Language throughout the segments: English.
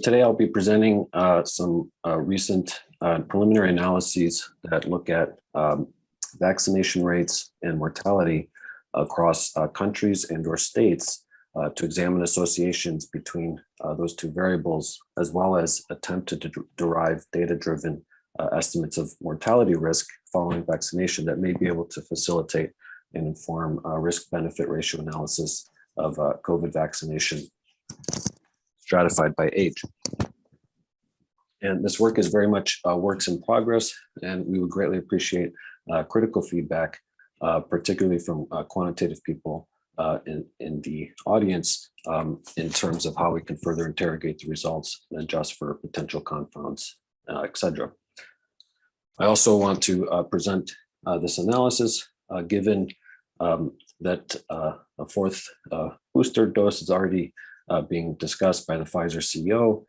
today I'll be presenting some recent preliminary analyses that look at vaccination rates and mortality across countries and or states to examine associations between those two variables, as well as attempt to derive data-driven estimates of mortality risk following vaccination that may be able to facilitate and inform risk-benefit ratio analysis of COVID vaccination stratified by age. And this work is very much works in progress, and we would greatly appreciate critical feedback, particularly from quantitative people in the audience in terms of how we can further interrogate the results and adjust for potential confounds, etc. I also want to present this analysis, given that a fourth booster dose is already being discussed by the Pfizer CEO.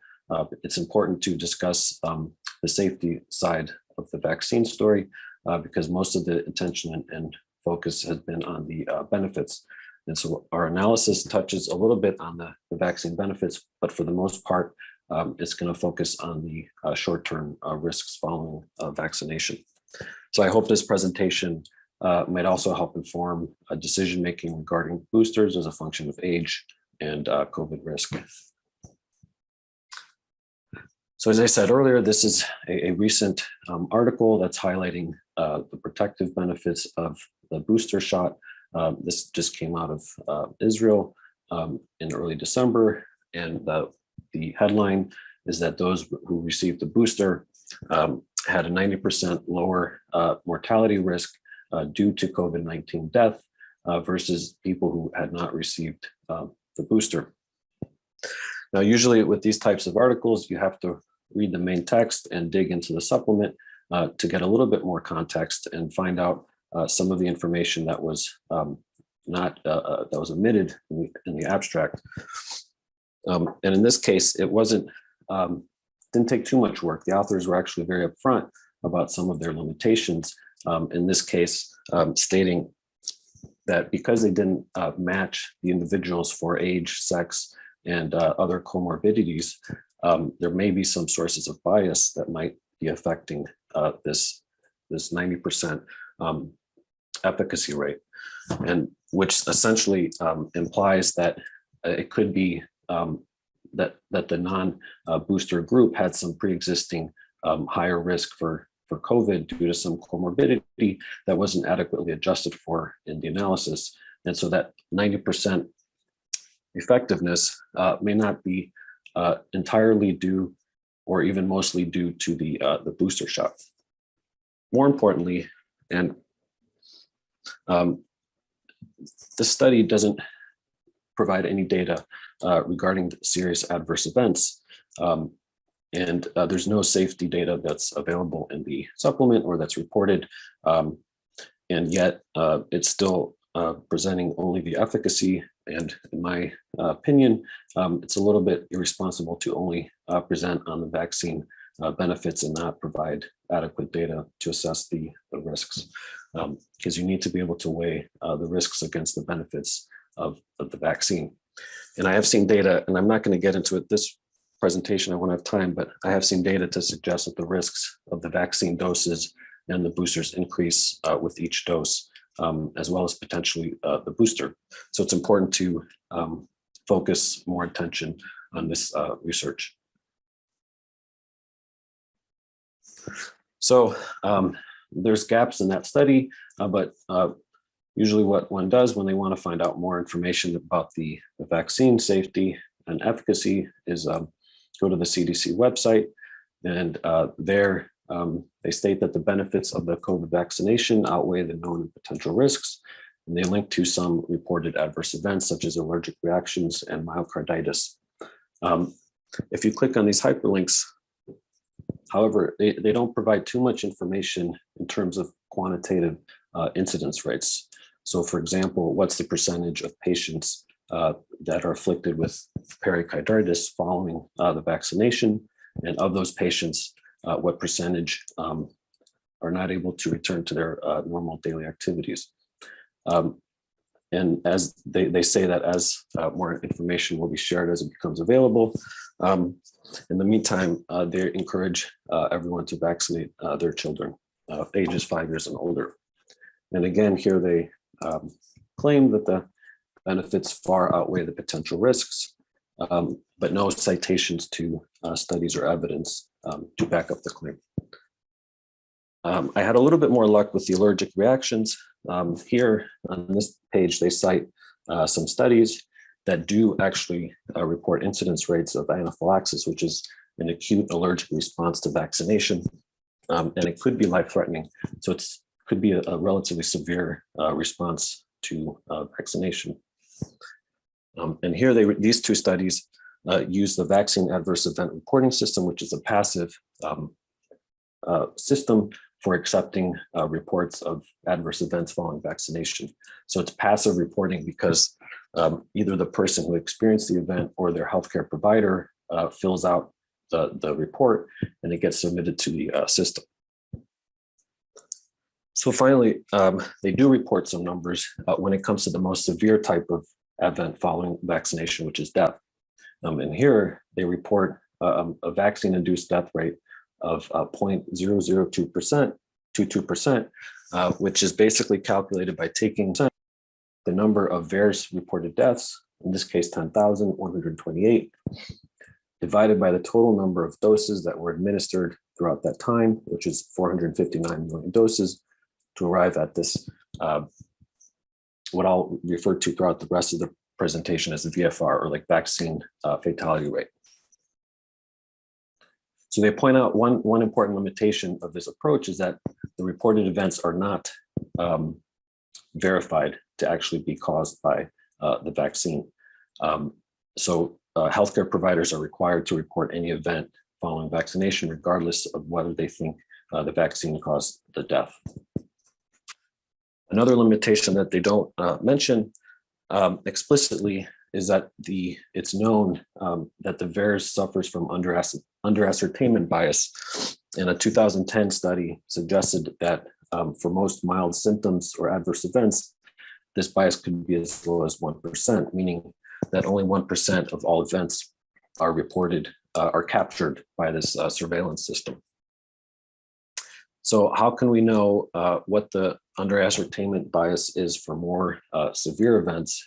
It's important to discuss the safety side of the vaccine story because most of the attention and focus has been on the benefits. And so our analysis touches a little bit on the vaccine benefits, but for the most part, it's going to focus on the short-term risks following vaccination. So I hope this presentation might also help inform decision-making regarding boosters as a function of age and COVID risk. So as I said earlier, this is a recent article that's highlighting the protective benefits of the booster shot. This just came out of Israel in early December, and the headline is that those who received the booster had a 90% lower mortality risk due to COVID-19 death versus people who had not received the booster. Now, usually with these types of articles, you have to read the main text and dig into the supplement to get a little bit more context and find out some of the information that was that was omitted in the abstract. And in this case, it didn't take too much work. The authors were actually very upfront about some of their limitations. In this case, stating that because they didn't match the individuals for age, sex, and other comorbidities, there may be some sources of bias that might be affecting this 90% efficacy rate, and which essentially implies that it could be that the non-booster group had some pre-existing higher risk for COVID due to some comorbidity that wasn't adequately adjusted for in the analysis. And so that 90% effectiveness may not be entirely due or even mostly due to the booster shot. More importantly, and the study doesn't provide any data regarding serious adverse events. And there's no safety data that's available in the supplement or that's reported. And yet it's still presenting only the efficacy. And in my opinion, it's a little bit irresponsible to only present on the vaccine benefits and not provide adequate data to assess the risks. Because you need to be able to weigh the risks against the benefits of the vaccine. And I have seen data, and I'm not going to get into it this presentation, I won't have time, but I have seen data to suggest that the risks of the vaccine doses and the boosters increase with each dose, as well as potentially the booster. So it's important to focus more attention on this research. So there's gaps in that study, but usually what one does when they want to find out more information about the vaccine safety and efficacy is go to the CDC website, and there they state that the benefits of the COVID vaccination outweigh the known and potential risks, and they link to some reported adverse events such as allergic reactions and myocarditis. If you click on these hyperlinks, however, they don't provide too much information in terms of quantitative incidence rates. So for example, what's the percentage of patients that are afflicted with pericarditis following the vaccination? And of those patients, what percentage are not able to return to their normal daily activities? And as they say that as more information will be shared as it becomes available, In the meantime, they encourage everyone to vaccinate their children, ages 5 years and older. And again, here they claim that the benefits far outweigh the potential risks, but no citations to studies or evidence to back up the claim. I had a little bit more luck with the allergic reactions. Here on this page, they cite some studies that do actually report incidence rates of anaphylaxis, which is an acute allergic response to vaccination. And it could be life-threatening. So it could be a relatively severe response to vaccination. And here these two studies use the vaccine adverse event reporting system, which is a passive system for accepting reports of adverse events following vaccination. So it's passive reporting because either the person who experienced the event or their healthcare provider fills out the report, and it gets submitted to the system. So finally, they do report some numbers when it comes to the most severe type of event following vaccination, which is death. And here they report a vaccine-induced death rate of 0.002%, which is basically calculated by taking the number of VAERS reported deaths, in this case 10,128, divided by the total number of doses that were administered throughout that time, which is 459 million doses, to arrive at this, what I'll refer to throughout the rest of the presentation as the VFR, or like vaccine fatality rate. So they point out one important limitation of this approach is that the reported events are not verified to actually be caused by the vaccine. So healthcare providers are required to report any event following vaccination, regardless of whether they think the vaccine caused the death. Another limitation that they don't mention explicitly is that it's known that the VAERS suffers from under-ascertainment bias. And a 2010 study suggested that for most mild symptoms or adverse events, this bias could be as low as 1%, meaning that only 1% of all events are reported, are captured by this surveillance system. So how can we know what the under-ascertainment bias is for more severe events?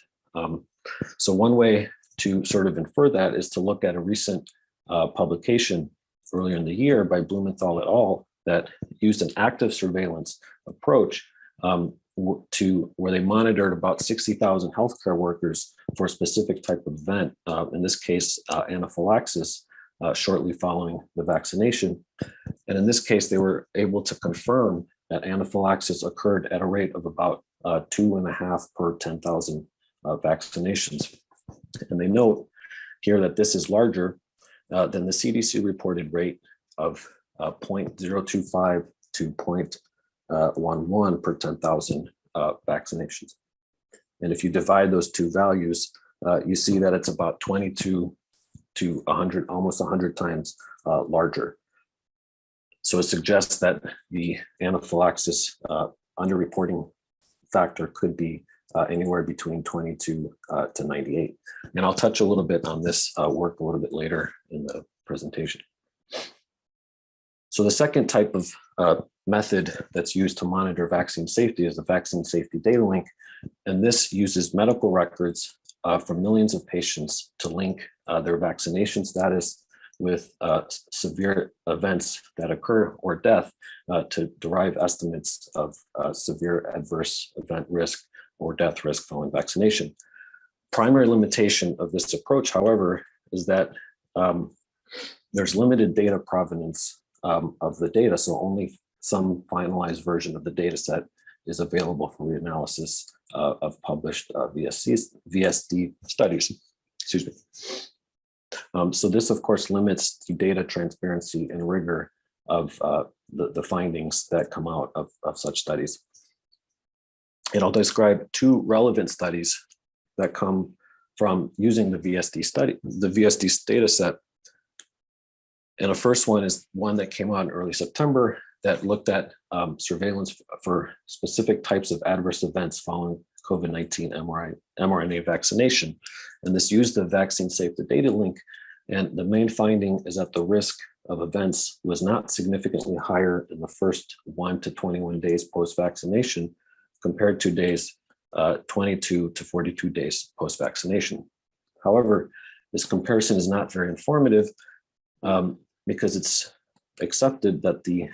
So one way to sort of infer that is to look at a recent publication earlier in the year by Blumenthal et al. That used an active surveillance approach to where they monitored about 60,000 healthcare workers for a specific type of event, in this case, anaphylaxis, shortly following the vaccination. And in this case, they were able to confirm that anaphylaxis occurred at a rate of about 2.5 per 10,000 vaccinations. And they note here that this is larger than the CDC reported rate of 0.025 to 0.11 per 10,000 vaccinations. And if you divide those two values, you see that it's about 22 to 100, almost 100 times larger. So it suggests that the anaphylaxis underreporting factor could be anywhere between 22 to 98. And I'll touch a little bit on this work a little bit later in the presentation. So the second type of method that's used to monitor vaccine safety is the vaccine safety data link. And this uses medical records from millions of patients to link their vaccination status with severe events that occur or death to derive estimates of severe adverse event risk or death risk following vaccination. Primary limitation of this approach, however, is that there's limited data provenance of the data, so only some finalized version of the data set is available for reanalysis of published VSD studies. Excuse me. So this, of course, limits the data transparency and rigor of the findings that come out of such studies. And I'll describe two relevant studies that come from using the VSD data set. And the first one is one that came out in early September that looked at surveillance for specific types of adverse events following COVID-19 mRNA vaccination. And this used the vaccine safety data link And the main finding is that the risk of events was not significantly higher in the first 1 to 21 days post-vaccination compared to days 22 to 42 days post-vaccination. However, this comparison is not very informative because it's accepted that the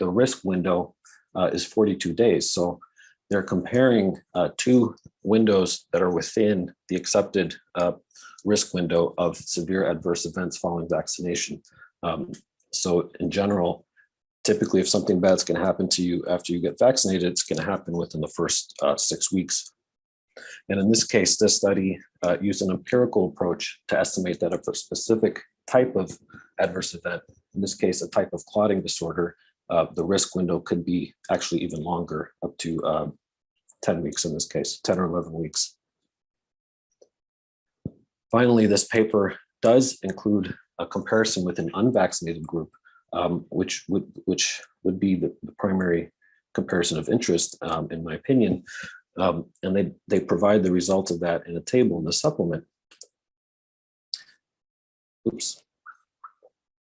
risk window is 42 days. So they're comparing two windows that are within the accepted risk window of severe adverse events following vaccination. So in general, typically if something bad's going to happen to you after you get vaccinated, it's going to happen within the first 6 weeks. And in this case, this study used an empirical approach to estimate that if a specific type of adverse event, in this case, a type of clotting disorder, the risk window could be actually even longer, up to 10 weeks in this case, 10 or 11 weeks. Finally, this paper does include a comparison with an unvaccinated group, which would be the primary comparison of interest, in my opinion. And they provide the results of that in a table in the supplement. Oops.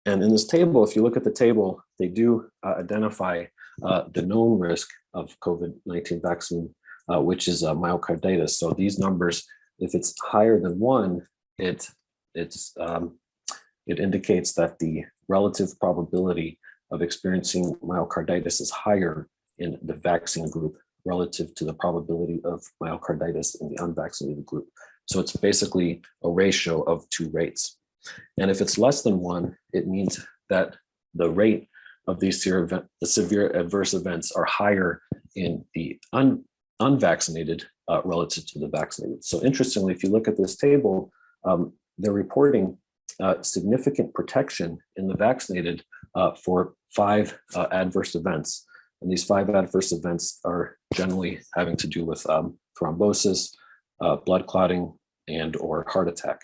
And in this table, if you look at the table, they do identify the known risk of COVID-19 vaccine, which is myocarditis. So these numbers, if it's higher than 1, it indicates that the relative probability of experiencing myocarditis is higher in the vaccine group relative to the probability of myocarditis in the unvaccinated group. So it's basically a ratio of 2 rates. And if it's less than 1, it means that the rate of these severe adverse events are higher in the unvaccinated relative to the vaccinated. So interestingly, if you look at this table, they're reporting significant protection in the vaccinated for 5 adverse events. And these 5 adverse events are generally having to do with thrombosis, blood clotting, and or heart attack.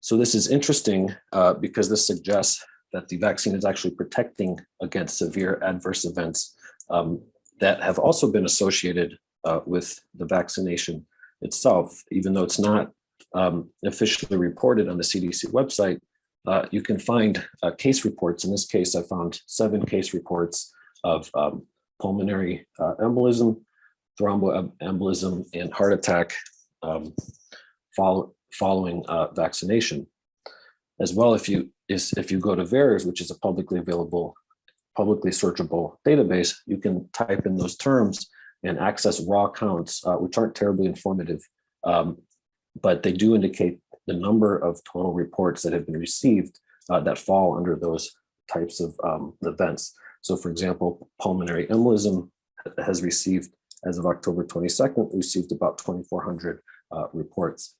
So this is interesting because this suggests that the vaccine is actually protecting against severe adverse events that have also been associated with the vaccination itself. Even though it's not officially reported on the CDC website, you can find case reports. In this case, I found 7 case reports of pulmonary embolism, thromboembolism, and heart attack following vaccination. As well, if you go to VAERS, which is a publicly available, publicly searchable database, you can type in those terms and access raw counts, which aren't terribly informative, but they do indicate the number of total reports that have been received that fall under those types of events. So for example, pulmonary embolism has received, as of October 22nd, received about 2,400 reports.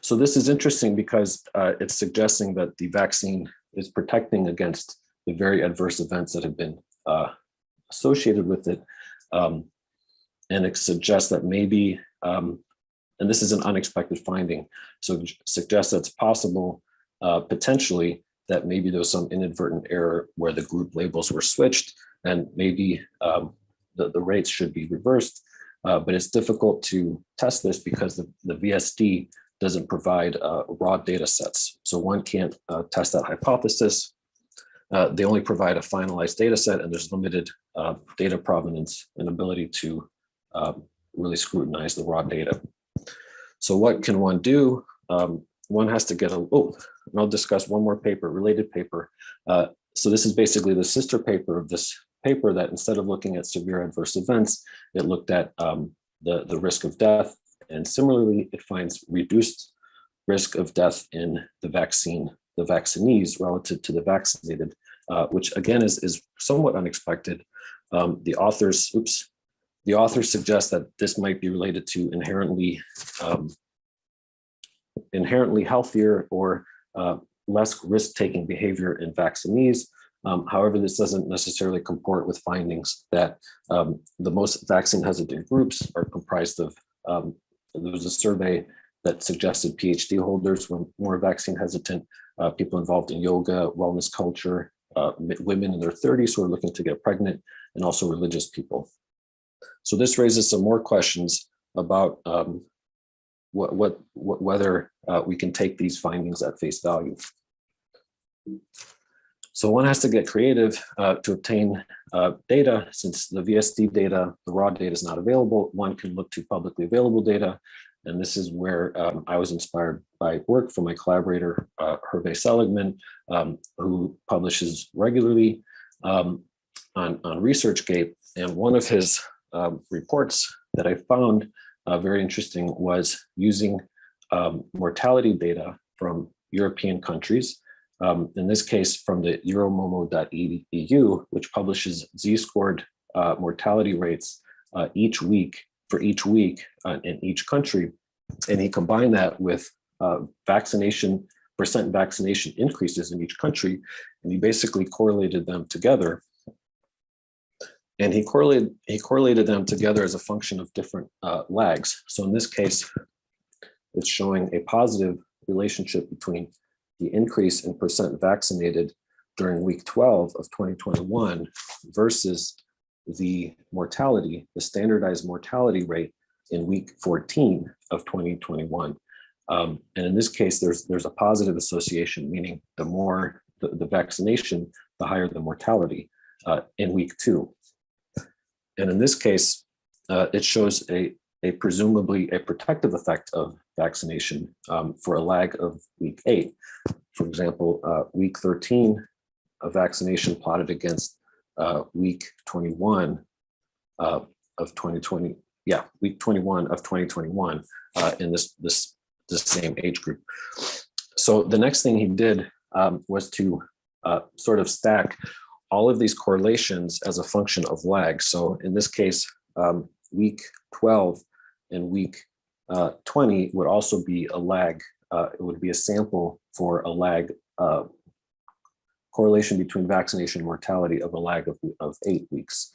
So this is interesting because it's suggesting that the vaccine is protecting against the very adverse events that have been associated with it. And it suggests that maybe, and this is an unexpected finding, so it suggests that it's possible, potentially, that maybe there was some inadvertent error where the group labels were switched, and maybe the rates should be reversed. But it's difficult to test this because the VSD doesn't provide raw data sets. So one can't test that hypothesis. They only provide a finalized data set, and there's limited data provenance and ability to really scrutinize the raw data. So what can one do? One has to get and I'll discuss one more paper, related paper. So this is basically the sister paper of this paper that instead of looking at severe adverse events, it looked at the risk of death. And similarly, it finds reduced risk of death in the vaccinees relative to the vaccinated, which again is somewhat unexpected. The authors suggest that this might be related to inherently healthier or less risk-taking behavior in vaccinees. However, this doesn't necessarily comport with findings that the most vaccine-hesitant groups are comprised of. There was a survey that suggested PhD holders were more vaccine-hesitant, people involved in yoga, wellness culture, women in their 30s who are looking to get pregnant, and also religious people. So this raises some more questions about whether we can take these findings at face value. So one has to get creative to obtain data. Since the VSD data, the raw data is not available, one can look to publicly available data. And this is where I was inspired by work from my collaborator, Hervé Seligman, who publishes regularly on ResearchGate. And one of his reports that I found very interesting was using mortality data from European countries. In this case, from the euromomo.eu, which publishes z-scored mortality rates each week for each week in each country. And he combined that with percent vaccination increases in each country, and he basically correlated them together. And he correlated them together as a function of different lags. So in this case, it's showing a positive relationship between the increase in percent vaccinated during week 12 of 2021 versus the mortality, the standardized mortality rate in week 14 of 2021. And in this case, there's a positive association, meaning the more the vaccination, the higher the mortality in week 2. And in this case, it shows a presumably a protective effect of vaccination for a lag of week 8. For example, week 13, a vaccination plotted against week 21 of 2020. Yeah, week 21 of 2021 in this same age group. So the next thing he did was to sort of stack all of these correlations as a function of lag. So in this case, week 12 and week 20 would also be a lag. It would be a sample for a lag correlation between vaccination and mortality of a lag of 8 weeks.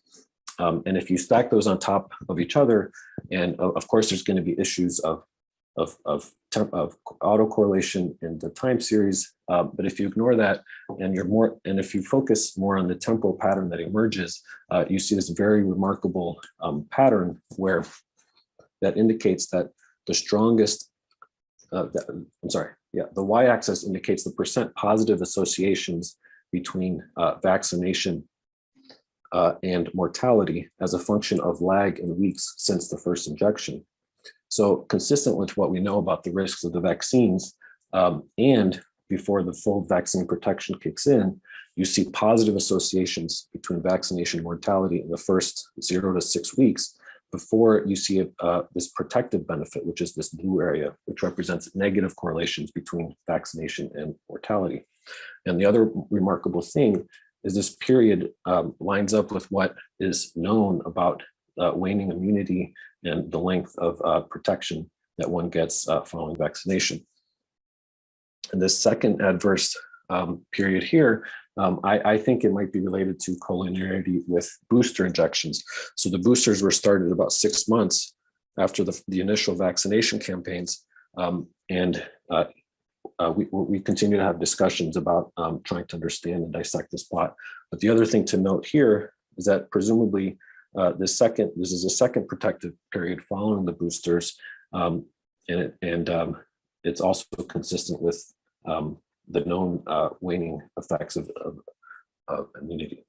And if you stack those on top of each other, and of course, there's going to be issues of autocorrelation in the time series. But if you ignore that and if you focus more on the temporal pattern that emerges, you see this very remarkable pattern that indicates that the strongest, the y-axis indicates the percent positive associations between vaccination and mortality as a function of lag in weeks since the first injection. So consistent with what we know about the risks of the vaccines, and before the full vaccine protection kicks in, you see positive associations between vaccination and mortality in the first 0 to 6 weeks before you see this protective benefit, which is this blue area, which represents negative correlations between vaccination and mortality. And the other remarkable thing is this period lines up with what is known about waning immunity and the length of protection that one gets following vaccination. And this second adverse period here, I think it might be related to collinearity with booster injections. So the boosters were started about 6 months after the initial vaccination campaigns, and we continue to have discussions about trying to understand and dissect this plot. But the other thing to note here is that presumably this is a second protective period following the boosters, and it's also consistent with the known waning effects of immunity.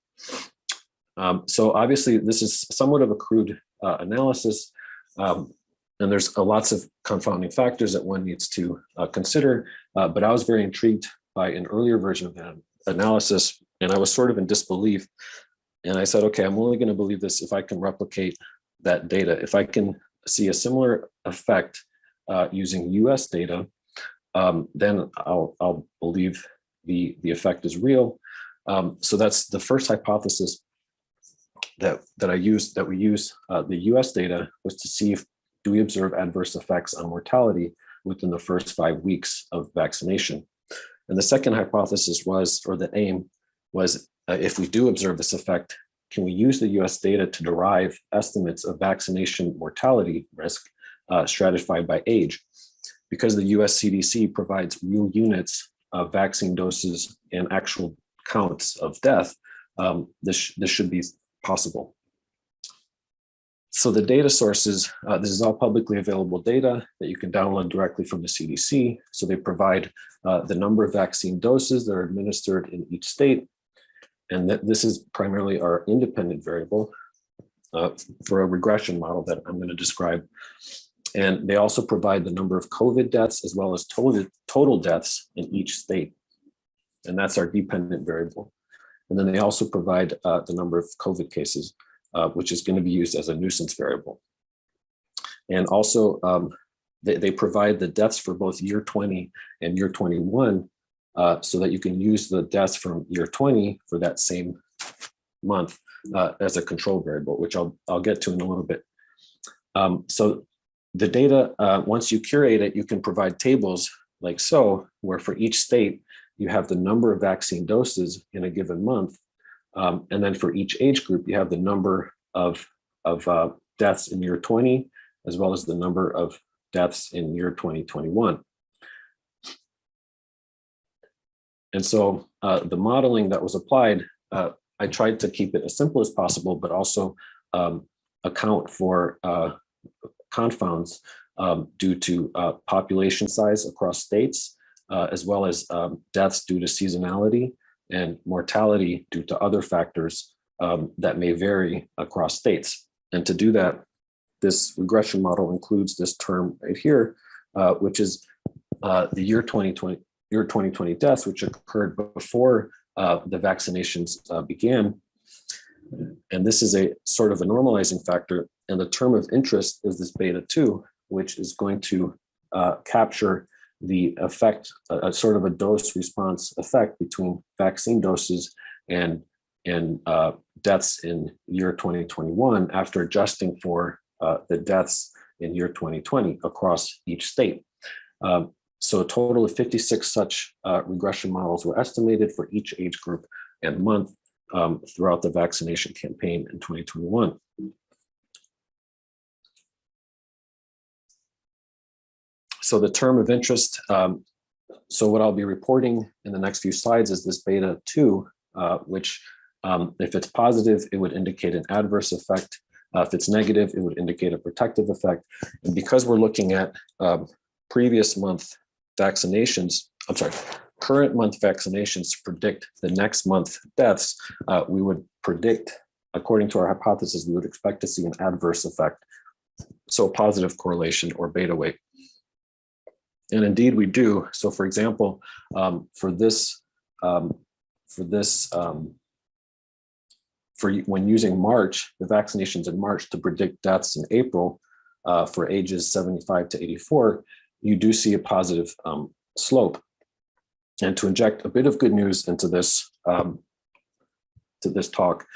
So obviously, this is somewhat of a crude analysis, and there's lots of confounding factors that one needs to consider. But I was very intrigued by an earlier version of that analysis, and I was sort of in disbelief. And I said, okay, I'm only going to believe this if I can replicate that data. If I can see a similar effect using US data, then I'll believe the effect is real. So that's the first hypothesis that we use the US data, was to see if do we observe adverse effects on mortality within the first 5 weeks of vaccination. And the second hypothesis was, or the aim was, if we do observe this effect, can we use the US data to derive estimates of vaccination mortality risk stratified by age? Because the US CDC provides real units of vaccine doses and actual counts of death, this should be possible. So the data sources, this is all publicly available data that you can download directly from the CDC. So they provide the number of vaccine doses that are administered in each state. And this is primarily our independent variable for a regression model that I'm going to describe. And they also provide the number of COVID deaths as well as total deaths in each state. And that's our dependent variable. And then they also provide the number of COVID cases, which is going to be used as a nuisance variable. And also, they provide the deaths for both year 20 and year 21, so that you can use the deaths from year 20 for that same month as a control variable, which I'll get to in a little bit. So the data, once you curate it, you can provide tables like so, where for each state, you have the number of vaccine doses in a given month. And then for each age group, you have the number of deaths in year 20, as well as the number of deaths in year 2021. And so the modeling that was applied, I tried to keep it as simple as possible, but also account for confounds due to population size across states, as well as deaths due to seasonality and mortality due to other factors that may vary across states. And to do that, this regression model includes this term right here, which is the year 2020 deaths, which occurred before the vaccinations began. And this is a sort of a normalizing factor. And the term of interest is this beta 2, which is going to capture the effect, a sort of a dose response effect between vaccine doses and deaths in year 2021 after adjusting for the deaths in year 2020 across each state. So a total of 56 such regression models were estimated for each age group and month throughout the vaccination campaign in 2021. So the term of interest, so what I'll be reporting in the next few slides is this beta 2, which if it's positive, it would indicate an adverse effect. If it's negative, it would indicate a protective effect. And because we're looking at previous month vaccinations, current month vaccinations to predict the next month deaths, we would predict, according to our hypothesis, we would expect to see an adverse effect. So a positive correlation or beta weight. And indeed we do. So for example, for when using March, the vaccinations in March to predict deaths in April for ages 75 to 84, you do see a positive slope. And to inject a bit of good news into this talk,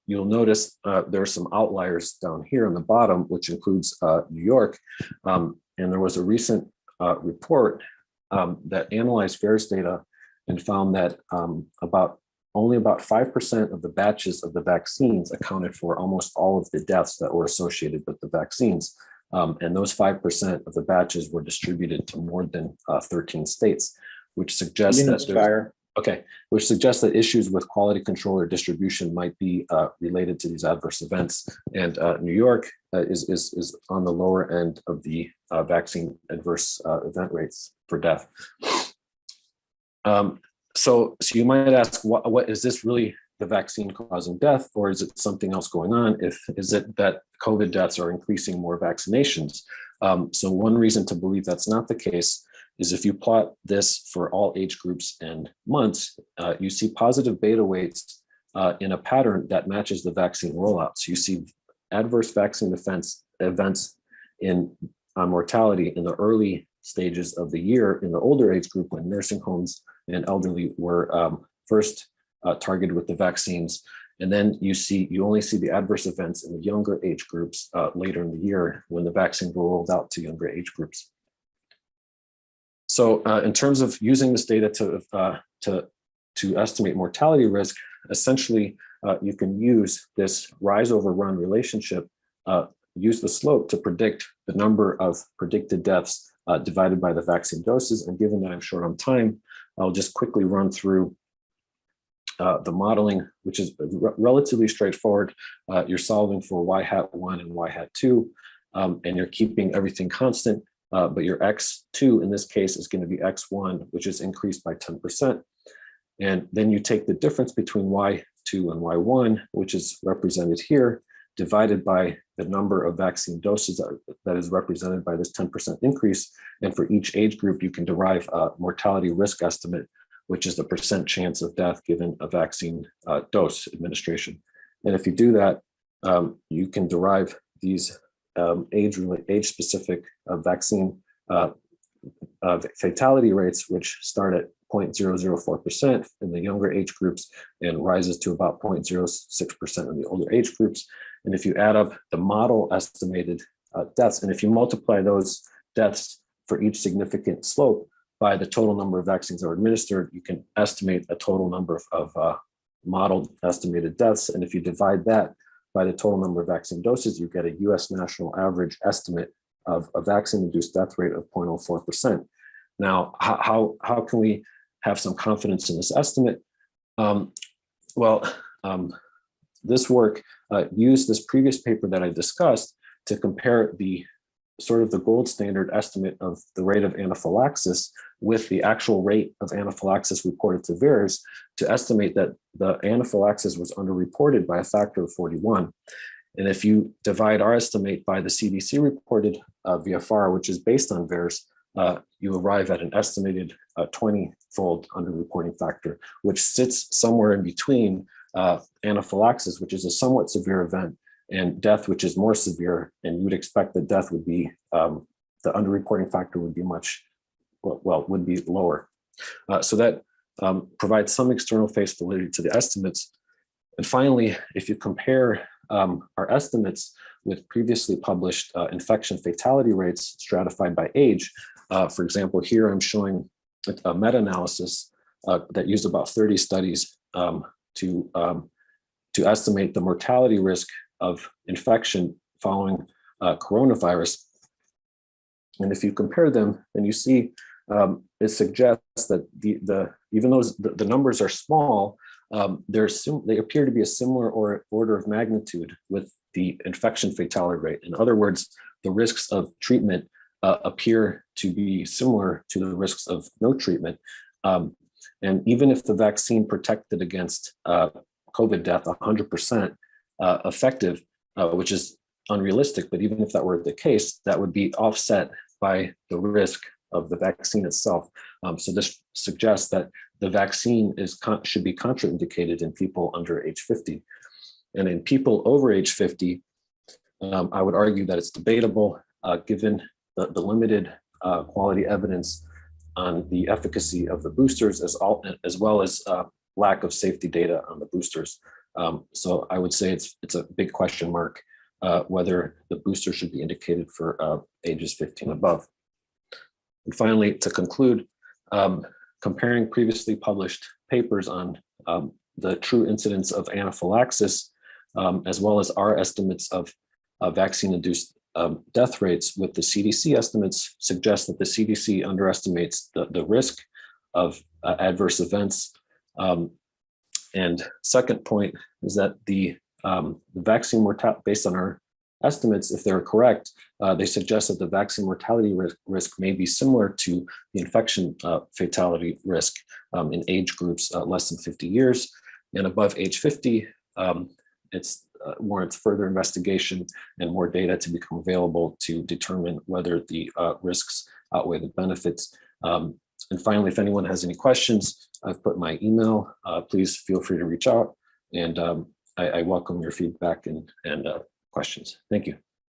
you'll notice there are some outliers down here on the bottom, which includes New York. And there was a recent report that analyzed VAERS data and found that only about 5% of the batches of the vaccines accounted for almost all of the deaths that were associated with the vaccines. And those 5% of the batches were distributed to more than 13 states, which suggests which suggests that issues with quality control or distribution might be related to these adverse events. And New York is on the lower end of the vaccine adverse event rates for death. So you might ask, what is this really the vaccine causing death, or is it something else going on? Is it that COVID deaths are increasing more vaccinations? So one reason to believe that's not the case is if you plot this for all age groups and months, you see positive beta weights in a pattern that matches the vaccine rollout. So you see adverse vaccine events in mortality in the early stages of the year in the older age group when nursing homes and elderly were first targeted with the vaccines. And then you only see the adverse events in the younger age groups later in the year when the vaccines were rolled out to younger age groups. So in terms of using this data to estimate mortality risk, essentially you can use this rise over run relationship, use the slope to predict the number of predicted deaths divided by the vaccine doses. And given that I'm short on time, I'll just quickly run through the modeling, which is relatively straightforward. You're solving for y hat 1 and y hat 2, and you're keeping everything constant, but your x2 in this case is going to be x1, which is increased by 10%. And then you take the difference between y2 and y1, which is represented here, divided by the number of vaccine doses that is represented by this 10% increase. And for each age group, you can derive a mortality risk estimate, which is the percent chance of death given a vaccine dose administration. And if you do that, you can derive these age-specific vaccine fatality rates, which start at 0.004% in the younger age groups and rises to about 0.06% in the older age groups. And if you add up the model estimated deaths, and if you multiply those deaths for each significant slope by the total number of vaccines that are administered, you can estimate a total number of modeled estimated deaths. And if you divide that by the total number of vaccine doses, you get a US national average estimate of a vaccine-induced death rate of 0.04%. Now, how can we have some confidence in this estimate? This work used this previous paper that I discussed to compare the sort of the gold standard estimate of the rate of anaphylaxis with the actual rate of anaphylaxis reported to VAERS to estimate that the anaphylaxis was underreported by a factor of 41. And if you divide our estimate by the CDC reported VFR, which is based on VAERS, you arrive at an estimated 20-fold underreporting factor, which sits somewhere in between anaphylaxis, which is a somewhat severe event, and death, which is more severe. And you would expect that death would be, the underreporting factor would be would be lower. So that provides some external face validity to the estimates. And finally, if you compare our estimates with previously published infection fatality rates stratified by age, for example, here I'm showing a meta-analysis that used about 30 studies to estimate the mortality risk of infection following coronavirus. And if you compare them, then you see it suggests that even though the numbers are small, they appear to be a similar order of magnitude with the infection fatality rate. In other words, the risks of treatment appear to be similar to the risks of no treatment. And even if the vaccine protected against COVID death 100% effective, which is unrealistic, but even if that were the case, that would be offset by the risk of the vaccine itself. So this suggests that the vaccine should be contraindicated in people under age 50. And in people over age 50, I would argue that it's debatable given the limited quality evidence on the efficacy of the boosters as well as lack of safety data on the boosters. So I would say it's a big question mark whether the booster should be indicated for ages 15 and above. And finally, to conclude, comparing previously published papers on the true incidence of anaphylaxis, as well as our estimates of vaccine-induced death rates with the CDC estimates suggest that the CDC underestimates the risk of adverse events. And second point is that the vaccine mortality, based on our estimates, if they're correct, they suggest that the vaccine mortality risk may be similar to the infection fatality risk in age groups less than 50 years. And above age 50, it's warrants further investigation and more data to become available to determine whether the risks outweigh the benefits. And finally, if anyone has any questions, I've put my email. Please feel free to reach out, and I welcome your feedback and questions. Thank you.